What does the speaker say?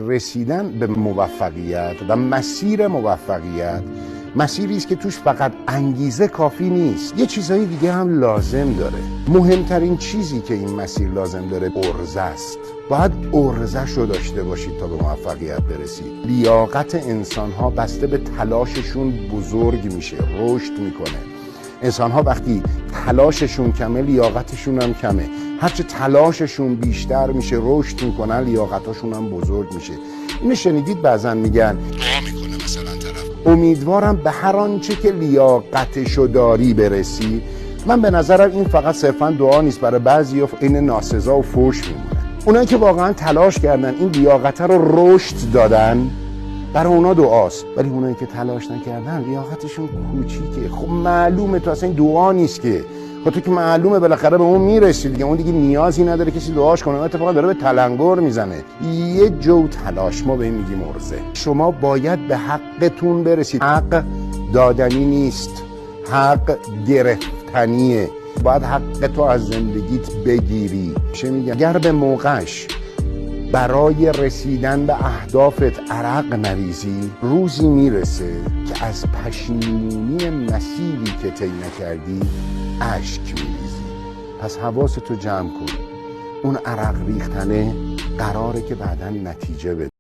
رسیدن به موفقیت و مسیر موفقیت مسیری است که توش فقط انگیزه کافی نیست، یه چیزهای دیگه هم لازم داره. مهمترین چیزی که این مسیر لازم داره عرضه است. باید عرضه‌شو داشته باشید تا به موفقیت برسید. لیاقت انسان‌ها بسته به تلاششون بزرگ میشه، رشد میکنه. انسان‌ها وقتی تلاششون کمه، لیاقتشون هم کمه. هرچه تلاششون بیشتر میشه، رشد میکنن، لیاقتاشون هم بزرگ میشه. اینو شنیدید بعضن میگن دعا میکنه مثلا طرف امیدوارم به هر آنچه که لیاقتشو داری برسی. من به نظرم این فقط صرفا دعا نیست، برای بعضیا این ناسزا و فحش میمونه. اونایی که واقعا تلاش کردن این لیاقت رو رشد دادن، برای اونا دعاست. ولی اونایی که تلاش نکردن لیاقتشون کوچیکه. خب معلومه تو اصلا این دعا نیست که. خب تو که معلومه بالاخره به اون میرسی دیگه، اون دیگه نیازی نداره کسی دعاش کنه، اتفاقا داره به تلنگر میزنه. یه جو تلاش، ما به این میگیم عرضه. شما باید به حقتون برسید. حق دادنی نیست، حق گرفتنیه. باید حق تو از زندگیت بگیری. چه میگم؟ اگر به موقعش برای رسیدن به اهدافت عرق نریزی، روزی میرسه که از پشیمونی مسیری که طی نکردی اشک میریزی. پس حواستو جمع کن. اون عرق ریختنه قراره که بعداً نتیجه بده.